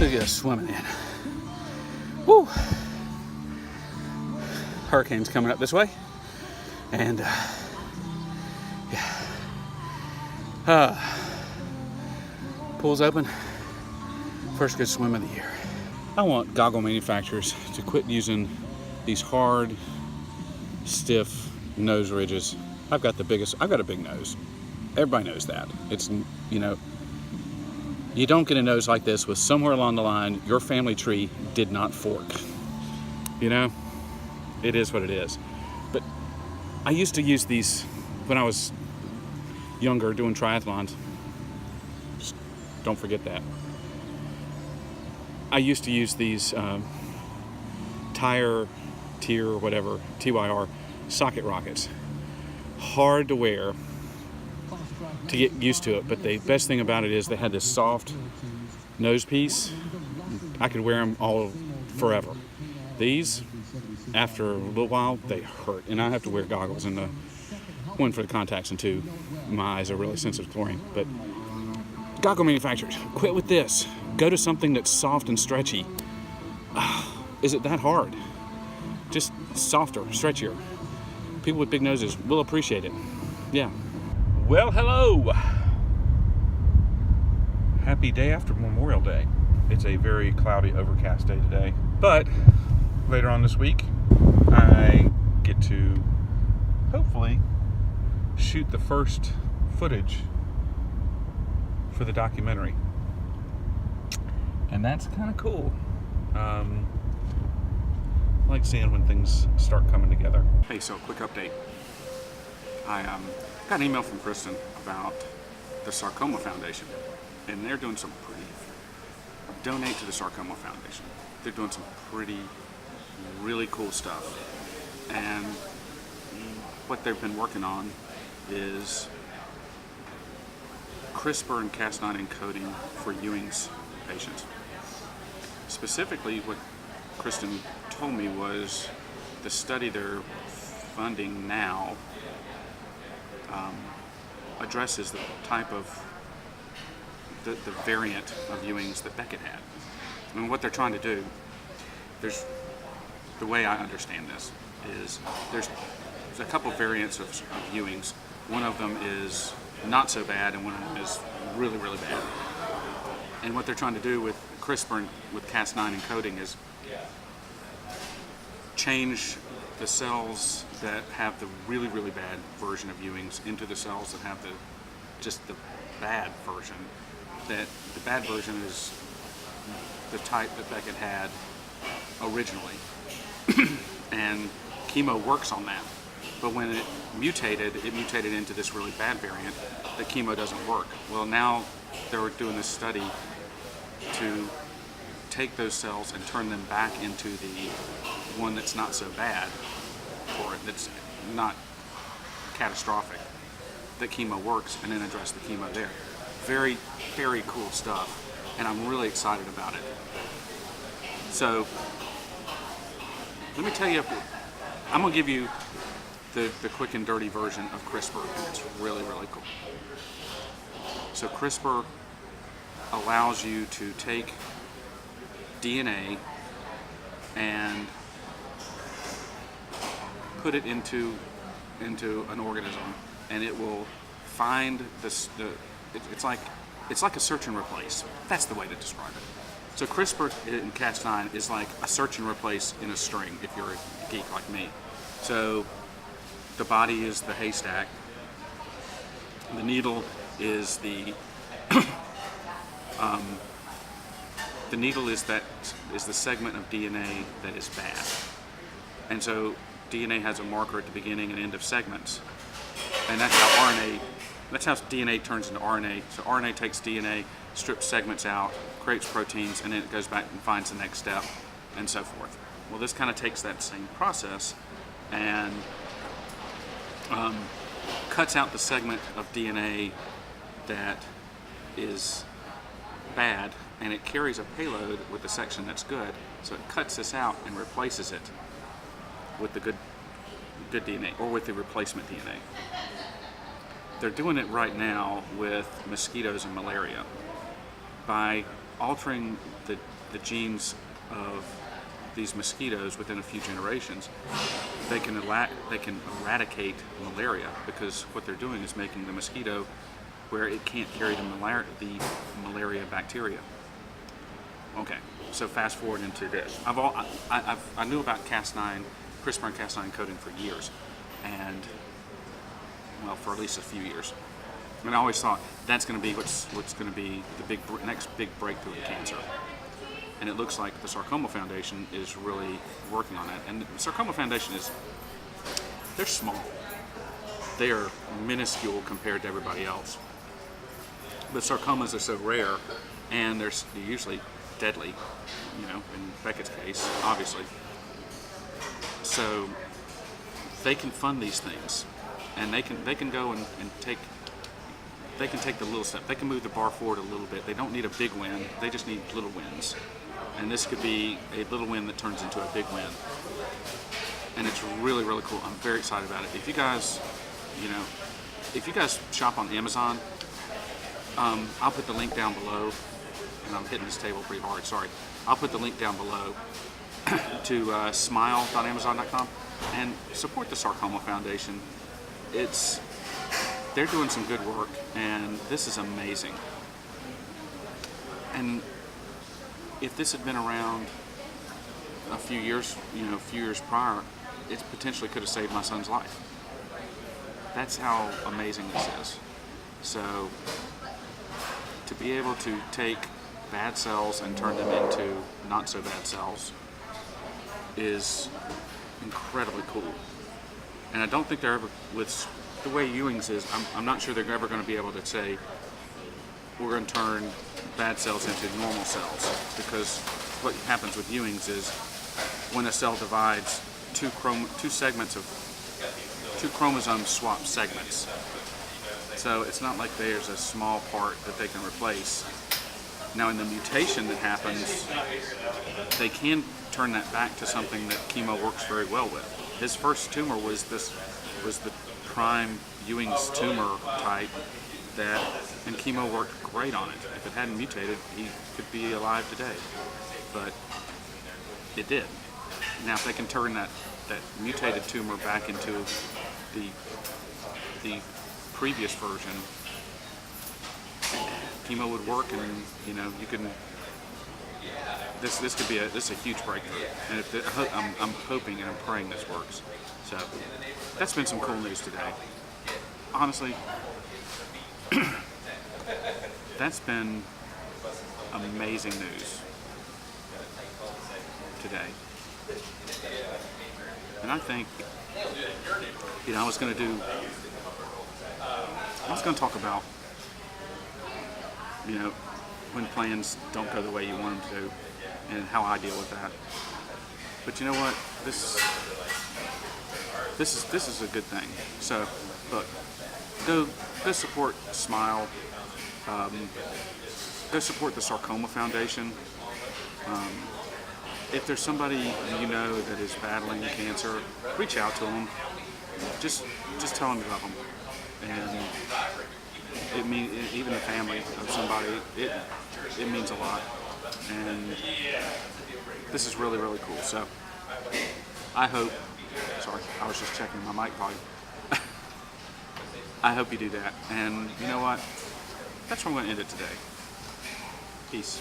Look at us swimming in. Woo! Hurricane's coming up this way, and pool's open. First good swim of the year. I want goggle manufacturers to quit using these hard, stiff nose ridges. I've got a big nose. Everybody knows that. It's, you know, you don't get a nose like this with somewhere along the line your family tree did not fork. You know, it is what it is. But I used to use these when I was younger doing triathlons. Just don't forget that. I used to use these TYR socket rockets. Hard to wear to get used to it, but the best thing about it is they had this soft nose piece. I could wear them all forever. These, after a little while, they hurt, and I have to wear goggles, and one for the contacts, and two, my eyes are really sensitive to chlorine. But goggle manufacturers, quit with this. Go to something that's soft and stretchy. Is it that hard? Just softer, stretchier. People with big noses will appreciate it. Yeah. Well, hello. Happy day after Memorial Day. It's a very cloudy, overcast day today. But later on this week, I get to hopefully shoot the first footage for the documentary. And that's kind of cool. I like seeing when things start coming together. Hey, so quick update. I got an email from Kristen about the Sarcoma Foundation, and they're doing some donate to the Sarcoma Foundation. They're doing some really cool stuff. And what they've been working on is CRISPR and Cas9 encoding for Ewing's patients. Specifically, what Kristen told me was the study they're funding now addresses the type of the variant of Ewing's that Beckett had. And what they're trying to do, the way I understand this is there's a couple variants of Ewing's. One of them is not so bad, and one of them is really, really bad. And what they're trying to do with CRISPR and with Cas9 encoding is change the cells that have the really, really bad version of Ewing's into the cells that have just the bad version. That the bad version is the type that Beckett had originally. And chemo works on that. But when it mutated into this really bad variant, the chemo doesn't work. Well, now they're doing this study to take those cells and turn them back into the one that's not so bad for it, that's not catastrophic, that chemo works, and then address the chemo there. Very, very cool stuff, and I'm really excited about it. So, let me tell you, I'm going to give you the quick and dirty version of CRISPR, and it's really, really cool. So CRISPR allows you to take DNA and put it into an organism, and it will find it's like a search and replace. That's the way to describe it. So CRISPR in Cas9 is like a search and replace in a string, if you're a geek like me. So the body is the haystack, the needle is the needle is the segment of DNA that is bad. And so DNA has a marker at the beginning and end of segments. And that's how DNA turns into RNA. So RNA takes DNA, strips segments out, creates proteins, and then it goes back and finds the next step, and so forth. Well, this kind of takes that same process and cuts out the segment of DNA that is bad, and it carries a payload with the section that's good. So it cuts this out and replaces it with the good DNA, or with the replacement DNA. They're doing it right now with mosquitoes and malaria. by altering the genes of these mosquitoes within a few generations, they can eradicate malaria, because what they're doing is making the mosquito where it can't carry the malaria bacteria. Okay, so fast forward into this. I knew about Cas9, CRISPR and Cas9 coding for years, and well, for at least a few years. And I always thought that's going to be what's going to be the next big breakthrough in cancer. And it looks like the Sarcoma Foundation is really working on that. And the Sarcoma Foundation they're small. They are minuscule compared to everybody else. But sarcomas are so rare, and they're usually deadly, you know, in Beckett's case, obviously. So they can fund these things, and they can go and take the little step. They can move the bar forward a little bit. They don't need a big win. They just need little wins. And this could be a little win that turns into a big win. And it's really, really cool. I'm very excited about it. If you guys, shop on Amazon, I'll put the link down below. And I'm hitting this table pretty hard, sorry. I'll put the link down below to smile.amazon.com and support the Sarcoma Foundation. They're doing some good work, and this is amazing. And if this had been around a few years prior, it potentially could have saved my son's life. That's how amazing this is. So to be able to take bad cells and turn them into not so bad cells is incredibly cool. And I don't think they're ever, with the way Ewing's is, I'm not sure they're ever going to be able to say we're going to turn bad cells into normal cells, because what happens with Ewing's is when a cell divides, two chromosome swap segments. So it's not like there's a small part that they can replace. Now in the mutation that happens, they can turn that back to something that chemo works very well with. His first tumor was the prime Ewing's tumor type and chemo worked great on it. If it hadn't mutated, he could be alive today. But it did. Now if they can turn that mutated tumor back into the previous version, chemo would work, and you can. This could be a huge breakthrough, and I'm hoping and I'm praying this works. So that's been some cool news today. Honestly, that's been amazing news today. And I think, I was going to talk about, when plans don't go the way you want them to, and how I deal with that. But you know what? This is a good thing. So, look, go support Smile. Go support the Sarcoma Foundation. If there's somebody that is battling cancer, reach out to them. Just tell them you love them, and it means, even the family of somebody, it means a lot. And this is really, really cool. So I hope. Sorry, I was just checking my mic volume. I hope you do that. And you know what? That's where I'm going to end it today. Peace.